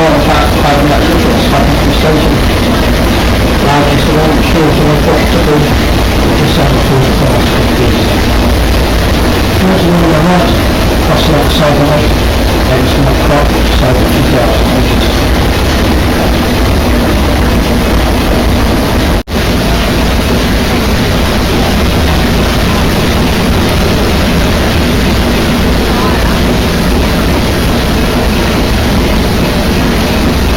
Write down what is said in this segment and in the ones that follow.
more the fact of having that difference happen from station. Largest the one short of what's to be just over 45 years. Towards the on the right, across the other side of the lake, there's my crop, so 2,000 metres.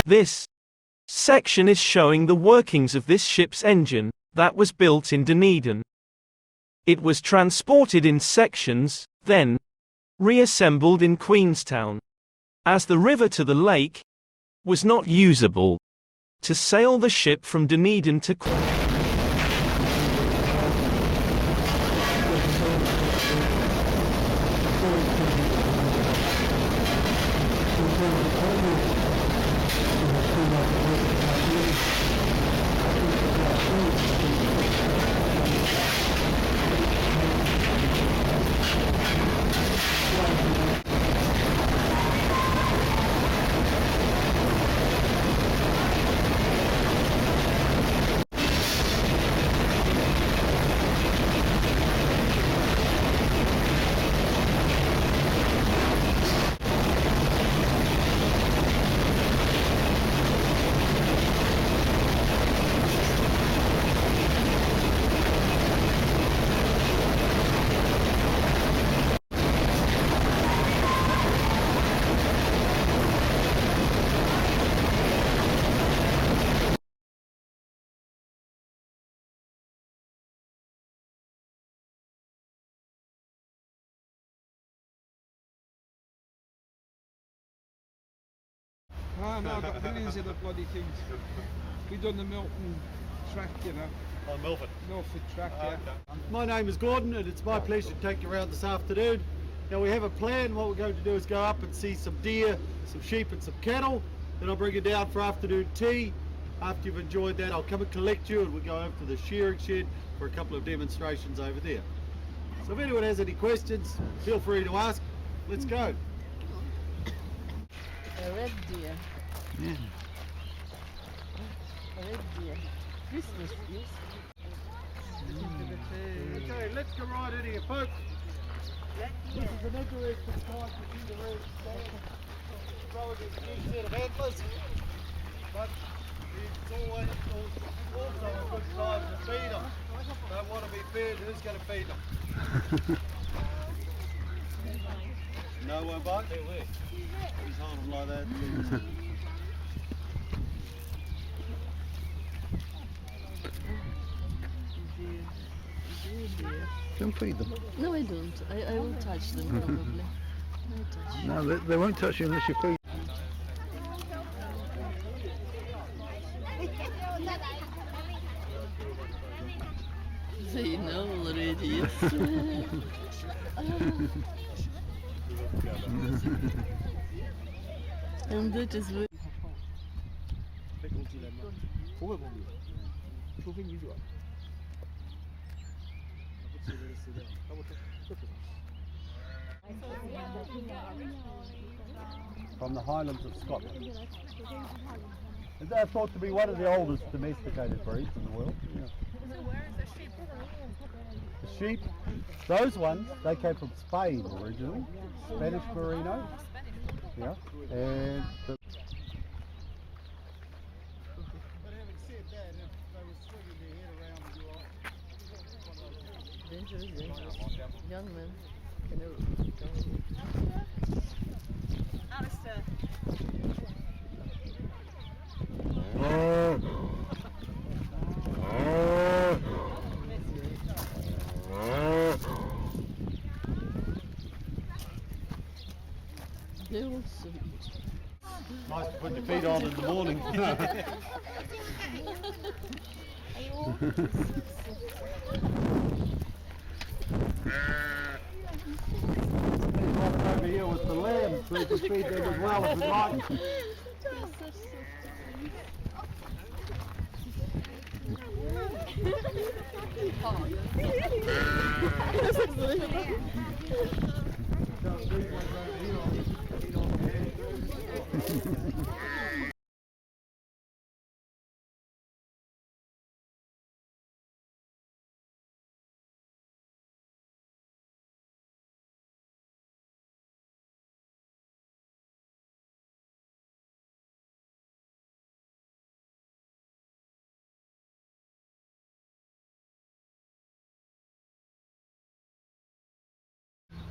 This section is showing the workings of this ship's engine that was built in Dunedin. It was transported in sections, then reassembled in Queenstown, as the river to the lake was not usable to sail the ship from Dunedin to Queenstown. Ah, no, I've got millions of the bloody things. We done the Milton track, you know. Oh, Milford. Milford track, yeah. Okay. My name is Gordon and it's my pleasure to take you around this afternoon. Now we have a plan. What we're going to do is go up and see some deer, some sheep and some cattle. Then I'll bring you down for afternoon tea. After you've enjoyed that, I'll come and collect you and we'll go over to the shearing shed for a couple of demonstrations over there. So if anyone has any questions, feel free to ask. Let's go. A red deer. Yeah. A red deer. Christmas trees. Okay, let's go right in here, folks. This is an interesting sight to see the red stand. Probably a new set of antlers, but it's always also a good time to feed them. Don't want to be fed, who's going to feed them? No one bite? Just hold them like that. Don't feed them. No, I don't. I won't touch them probably. No touch. No, they won't touch you unless you feed. They know already. Yes. And that is very... From the Highlands of Scotland. Is that thought to be one of the oldest domesticated breeds in the world? Yeah. So where is the sheep? The sheep, those ones, they came from Spain originally, Spanish Merino. Yeah, and the... But having said that, if they were swinging their head around you Dangerous. Young man. Alistair. They also eat. Nice to put your feet on in the morning. Over here with the lambs, so you can feed them as well if you like.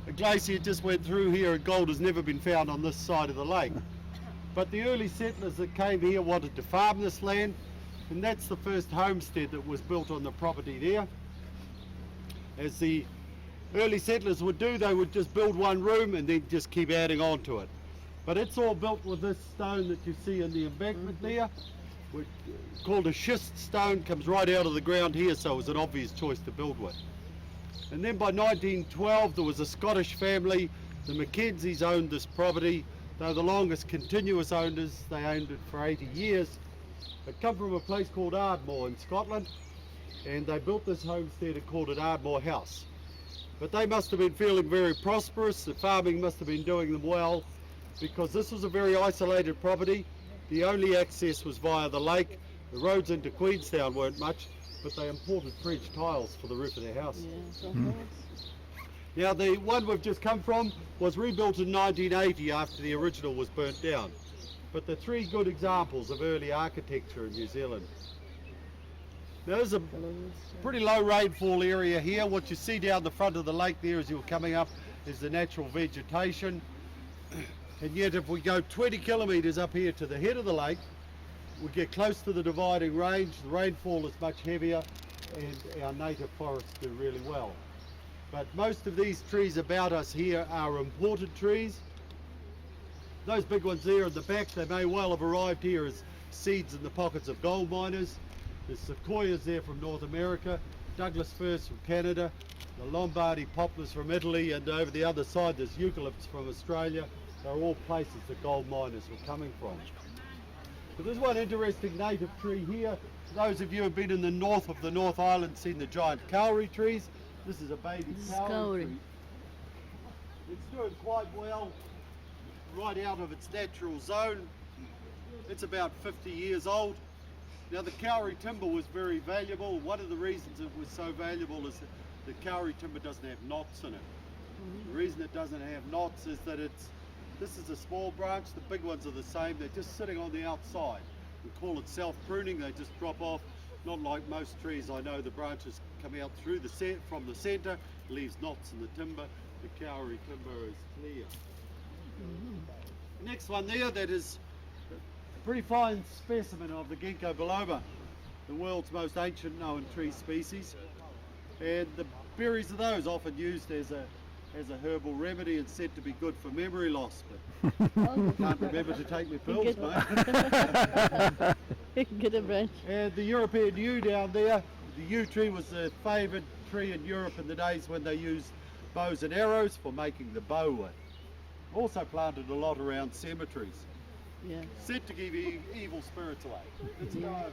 a glacier just went through here and gold has never been found on this side of the lake. But the early settlers that came here wanted to farm this land, and that's the first homestead that was built on the property there. As the early settlers would do, they would just build one room and then just keep adding on to it. But it's all built with this stone that you see in the embankment there, which called a schist stone, comes right out of the ground here, so it was an obvious choice to build with. And then by 1912 there was a Scottish family, the Mackenzies owned this property. They're the longest continuous owners, they owned it for 80 years. They come from a place called Ardmore in Scotland, and they built this homestead and called it Ardmore House. But they must have been feeling very prosperous, the farming must have been doing them well, because this was a very isolated property. The only access was via the lake. The roads into Queenstown weren't much, but they imported French tiles for the roof of their house. Now the one we've just come from was rebuilt in 1980 after the original was burnt down. But they're three good examples of early architecture in New Zealand. Now there's a pretty low rainfall area here. What you see down the front of the lake there as you're coming up is the natural vegetation. And yet if we go 20 kilometres up here to the head of the lake, we get close to the dividing range, the rainfall is much heavier and our native forests do really well. But most of these trees about us here are imported trees. Those big ones there in the back, they may well have arrived here as seeds in the pockets of gold miners. There's sequoias there from North America, Douglas firs from Canada, the Lombardy poplars from Italy, and over the other side there's eucalypts from Australia. They're all places that gold miners were coming from. But there's one interesting native tree here. Those of you who have been in the north of the North Island seen the giant kauri trees. This is a baby kauri tree. It's doing quite well right out of its natural zone. It's about 50 years old. Now the kauri timber was very valuable. One of the reasons it was so valuable is that the kauri timber doesn't have knots in it. The reason it doesn't have knots is that this is a small branch, the big ones are the same, they're just sitting on the outside. We call it self-pruning, they just drop off. Not like most trees I know, the branches come out through from the centre, leaves knots in the timber. The kauri timber is clear. The next one there, that is a pretty fine specimen of the ginkgo biloba, the world's most ancient known tree species. And the berries of those often used as a herbal remedy and said to be good for memory loss, but can't remember to take my pills, mate. Get a branch. And the European yew down there, the yew tree was the favoured tree in Europe in the days when they used bows and arrows for making the bow with. Also planted a lot around cemeteries. Yeah. Said to give evil spirits away. Let's go over.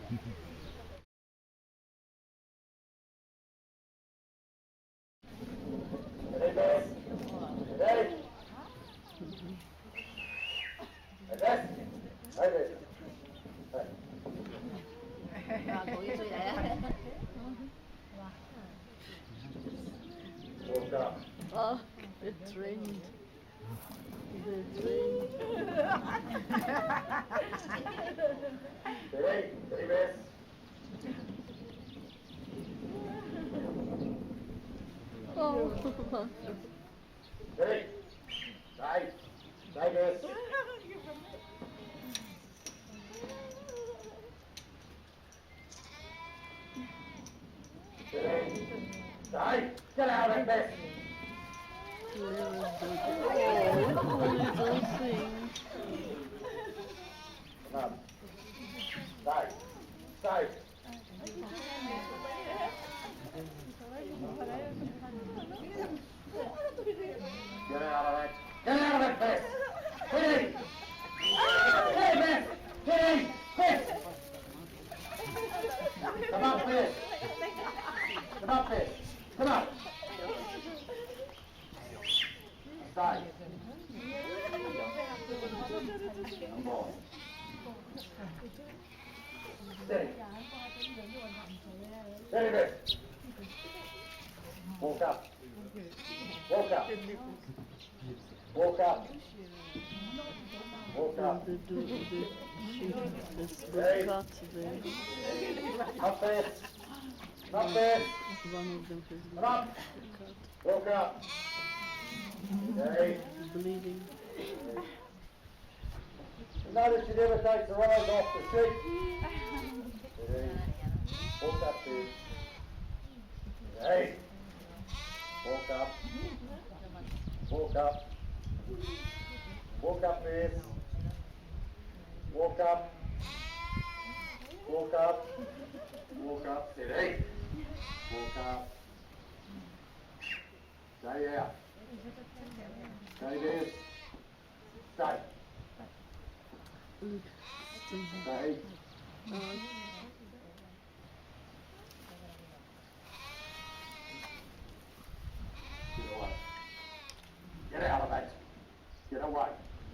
Oh, it rained. It rained. Oh. Get out of this! Little thing. Come on. Stay. Stay. Get out of it. Get out of it, Bess! Get in! Hey, Bess! Get in! Bess! Come up, Bess! Come up, Bess! Come up! Stay. Come on. Steady. Steady, Bess! Walk up. Walk up. Walk up. Walk up. The cut there. Up there. Up there. One of them has Come up. Walk up. Okay. Bleeding. Notice she never takes her eyes off the sheep. Steady. Walk up, Piers. Hey. Walk up. Walk up. Walk up, Piers. Walk up. Walk up. Walk up. Steady. Walk up. Stay out. Stay there. Stay. Stay. Get away. Get out of it. Get away.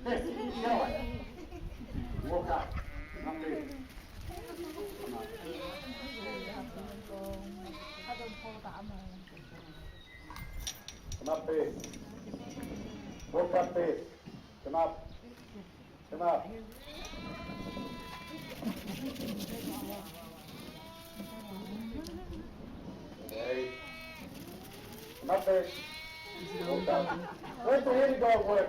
Yes, get away. Walk up. Up there. Come on. Come up there. Walk up there. Come up. Come up. Okay. Come up there. Walk up. Where's the heavy dog work?